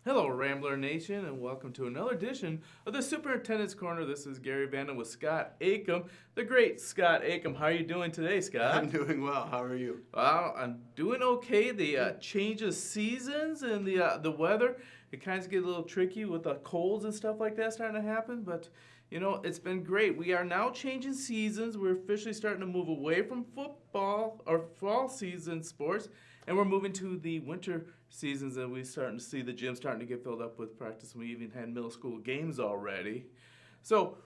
Hello, Rambler Nation, and welcome to another edition of the Superintendent's Corner. This is Gary Vanden with Scott Acom, the great Scott Acom. How are you doing today, Scott? I'm doing well. How are you? Well, I'm doing okay. The change of seasons and the weather, it kind of gets a little tricky with the colds and stuff like that starting to happen, but it's been great. We are now changing seasons. We're officially starting to move away from football or fall season sports, and we're moving to the winter seasons, and we're starting to see the gym starting to get filled up with practice. We even had middle school games already. So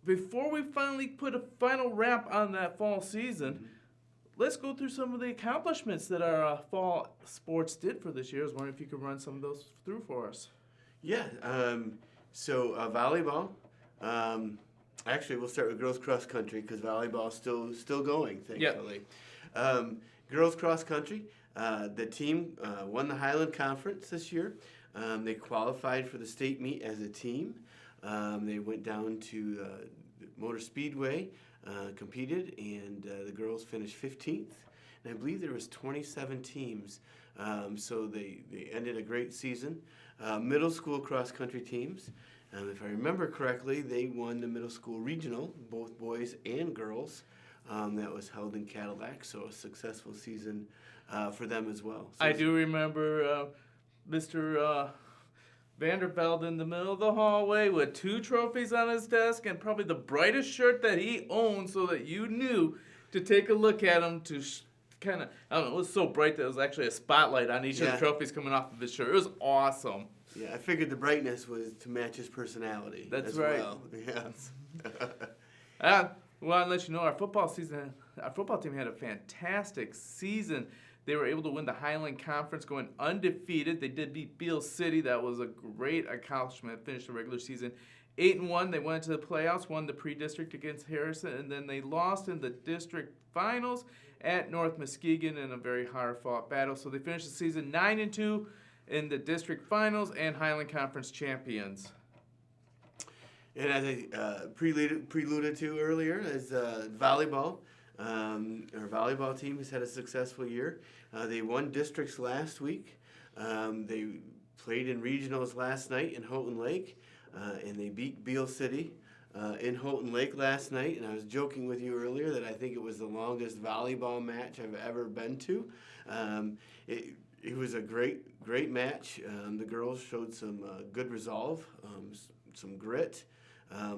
before we finally put a final wrap on that fall season, let's go through some of the accomplishments that our fall sports did for this year. I was wondering if you could run some of those through for us. Yeah. Volleyball. Actually, we'll start with girls cross country because volleyball is still going, thankfully. Yep. Girls cross country. The team won the Highland Conference this year. They qualified for the state meet as a team. They went down to Motor Speedway, competed, and the girls finished 15th. And I believe there was 27 teams, so they ended a great season. Middle school cross-country teams, if I remember correctly, they won the middle school regional, both boys and girls. That was held in Cadillac, so a successful season for them as well. So I do remember Mr. Vanderveld in the middle of the hallway with 2 trophies on his desk and probably the brightest shirt that he owned, so that you knew to take a look at him to kind of, I don't know, it was so bright that it was actually a spotlight on each of the trophies coming off of his shirt. It was awesome. Yeah, I figured the brightness was to match his personality. That's as right. Well. Yes. Well, I'll let you know, our football team had a fantastic season. They were able to win the Highland Conference, going undefeated. They did beat Beale City. That was a great accomplishment. Finished the regular season 8-1. They went to the playoffs, won the pre-district against Harrison, and then they lost in the district finals at North Muskegon in a very hard-fought battle. So they finished the season 9-2 in the district finals and Highland Conference champions. And as I preluded to earlier, is volleyball. Our volleyball team has had a successful year. They won districts last week. They played in regionals last night in Houghton Lake, and they beat Beale City in Houghton Lake last night. And I was joking with you earlier that I think it was the longest volleyball match I've ever been to. It was a great match. The girls showed some good resolve, some grit.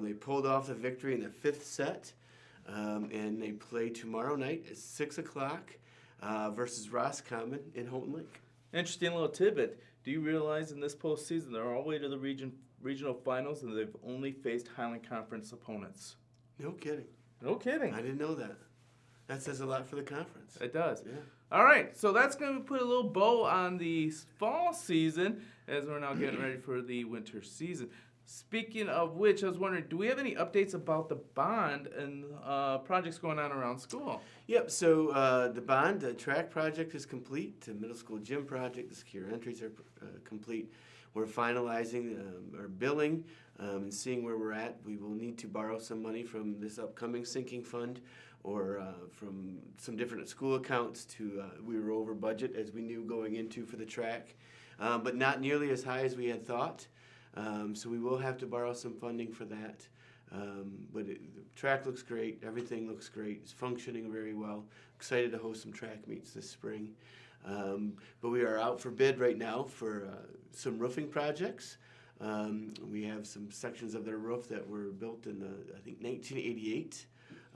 They pulled off the victory in the 5th set. And they play tomorrow night at 6 o'clock versus Roscommon in Houghton Lake. Interesting little tidbit. Do you realize in this postseason they're all the way to the regional finals and they've only faced Highland Conference opponents? No kidding. No kidding. I didn't know that. That says a lot for the conference. It does. Yeah. All right, so that's going to put a little bow on the fall season as we're now getting ready for the winter season. Speaking of which, I was wondering, do we have any updates about the bond and projects going on around school? Yep, so the bond, the track project is complete. The middle school gym project, the secure entries are complete. We're finalizing our billing and seeing where we're at. We will need to borrow some money from this upcoming sinking fund or from some different school accounts we were over budget as we knew going into for the track, but not nearly as high as we had thought. So we will have to borrow some funding for that. But the track looks great. Everything looks great. It's functioning very well. Excited to host some track meets this spring. But we are out for bid right now for some roofing projects. We have some sections of their roof that were built in, I think, 1988.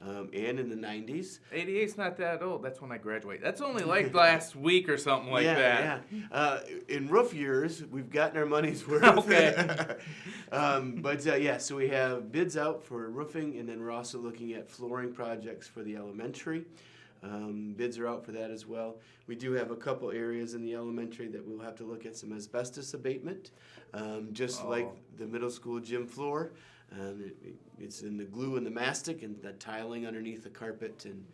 And in the 90s. 88's not that old. That's when I graduated. That's only like last week or something like that. Yeah. In roof years, we've gotten our money's worth. Okay. So we have bids out for roofing, and then we're also looking at flooring projects for the elementary. Bids are out for that as well. We do have a couple areas in the elementary that we'll have to look at some asbestos abatement, like the middle school gym floor. It's in the glue and the mastic and the tiling underneath the carpet, and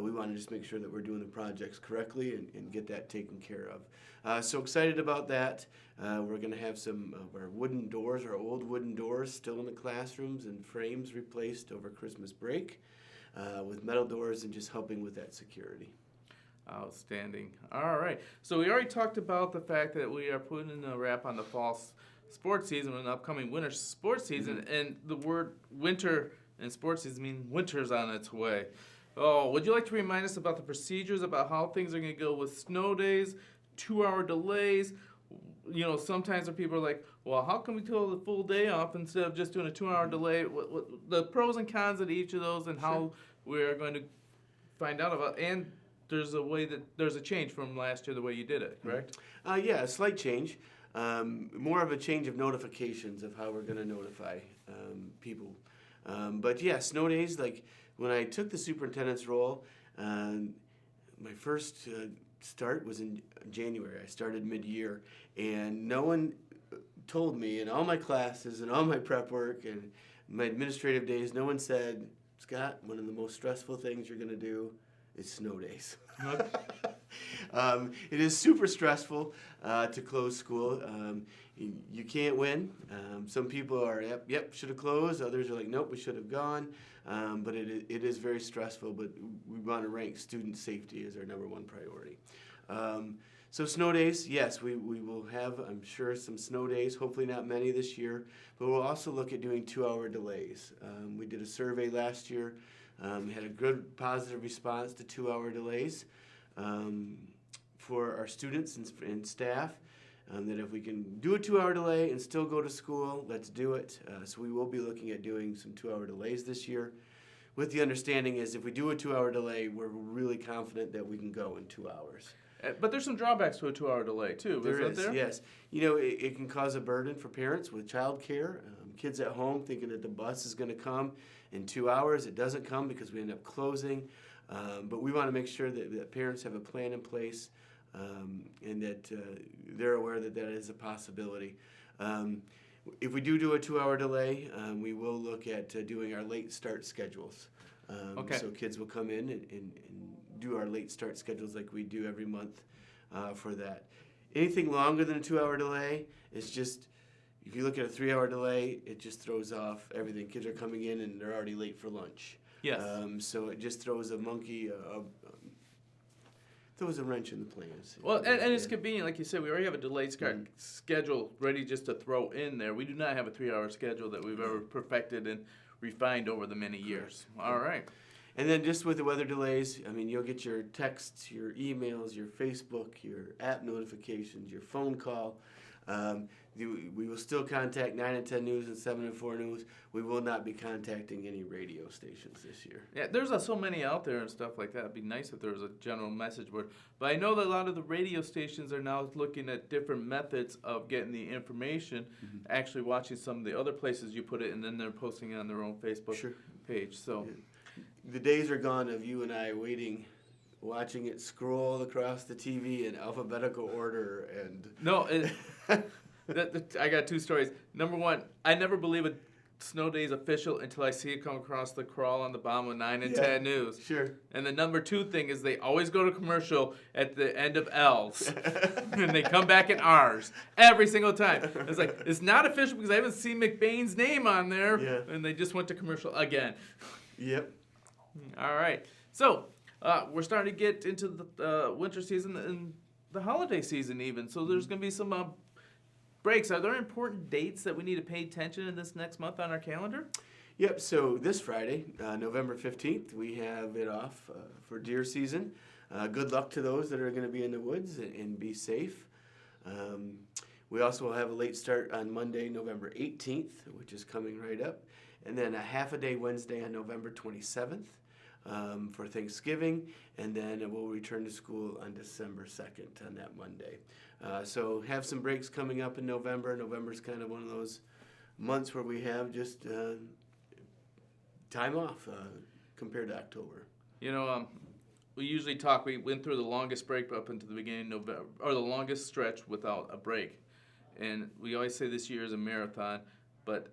we want to just make sure that we're doing the projects correctly and get that taken care of. So excited about that. We're going to have some of our wooden doors, our old wooden doors, still in the classrooms and frames replaced over Christmas break with metal doors and just helping with that security. Outstanding. All right. So we already talked about the fact that we are putting a wrap on the fall sports season and upcoming winter sports season, and the word winter and sports season mean winter's on its way. Oh, would you like to remind us about the procedures about how things are going to go with snow days, 2-hour delays? You know, sometimes people are like, well, how can we tell the full day off instead of just doing a 2-hour delay? What the pros and cons of each of those and how we're going to find out about. And there's a change from last year the way you did it, correct? Yeah, a slight change. More of a change of notifications of how we're going to notify people. But yeah, snow days, like when I took the superintendent's role, my first start was in January. I started mid-year, and no one told me in all my classes and all my prep work and my administrative days, no one said, Scott, one of the most stressful things you're going to do is snow days. It is super stressful to close school. You can't win. Some people are, yep, should have closed. Others are like, nope, we should have gone. But it is very stressful, but we want to rank student safety as our number one priority. So snow days, yes, we will have, I'm sure, some snow days, hopefully not many this year, but we'll also look at doing 2-hour delays. We did a survey last year, had a good positive response to 2-hour delays for our students and staff, that if we can do a 2-hour delay and still go to school, let's do it. So we will be looking at doing some 2-hour delays this year, with the understanding is if we do a 2-hour delay, we're really confident that we can go in 2 hours. But there's some drawbacks to a 2-hour delay, too, isn't there? Yes. You know, it can cause a burden for parents with childcare. Kids at home thinking that the bus is going to come in 2 hours. It doesn't come because we end up closing. But we want to make sure that parents have a plan in place and that they're aware that that is a possibility. If we do a 2-hour delay, we will look at doing our late start schedules. So kids will come in and do our late start schedules like we do every month for that. Anything longer than a 2-hour delay is just, if you look at a 3-hour delay, it just throws off everything. Kids are coming in and they're already late for lunch. Yes. So it just throws a throws a wrench in the plans. Well, and it's convenient, like you said, we already have a delayed schedule ready just to throw in there. We do not have a 3-hour schedule that we've ever perfected and refined over the many years. All right. And then just with the weather delays, I mean, you'll get your texts, your emails, your Facebook, your app notifications, your phone call. We will still contact 9 and 10 News and 7 and 4 News. We will not be contacting any radio stations this year. Yeah, there's so many out there and stuff like that. It'd be nice if there was a general message board. But I know that a lot of the radio stations are now looking at different methods of getting the information, actually watching some of the other places you put it, and then they're posting it on their own Facebook page. So. Yeah. The days are gone of you and I watching it scroll across the TV in alphabetical order. And no, I got 2 stories. Number one, I never believe a snow day is official until I see it come across the crawl on the bottom of 9 and 10 News. Sure. And the number 2 thing is they always go to commercial at the end of L's, and they come back in R's every single time. It's like, it's not official because I haven't seen McBain's name on there, and they just went to commercial again. Yep. All right. So we're starting to get into the winter season and the holiday season even. So there's going to be some breaks. Are there important dates that we need to pay attention in this next month on our calendar? Yep. So this Friday, November 15th, we have it off for deer season. Good luck to those that are going to be in the woods and be safe. We also will have a late start on Monday, November 18th, which is coming right up. And then a half a day Wednesday on November 27th. For Thanksgiving, and then we'll return to school on December 2nd on that Monday. So have some breaks coming up in November. November's kind of one of those months where we have just time off compared to October. You know, we usually talk, we went through the longest break up into the beginning of November, or the longest stretch without a break. And we always say this year is a marathon, but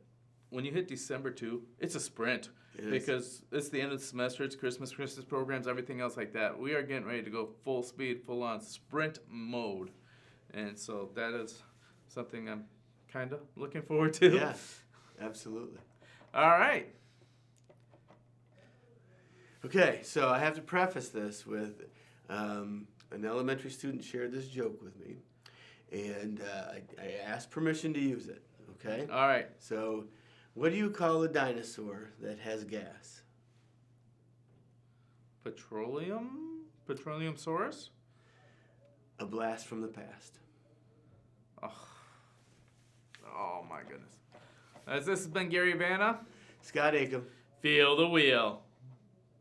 when you hit December 2, it's a sprint. Because it's the end of the semester, it's Christmas programs, everything else like that. We are getting ready to go full speed, full on sprint mode. And so that is something I'm kind of looking forward to. Yeah, absolutely. All right. Okay, so I have to preface this with An elementary student shared this joke with me, and I asked permission to use it, okay? All right. So, what do you call a dinosaur that has gas? Petroleum source? A blast from the past. Oh my goodness. This has been Gary Vanna. Scott Acom. Feel the wheel.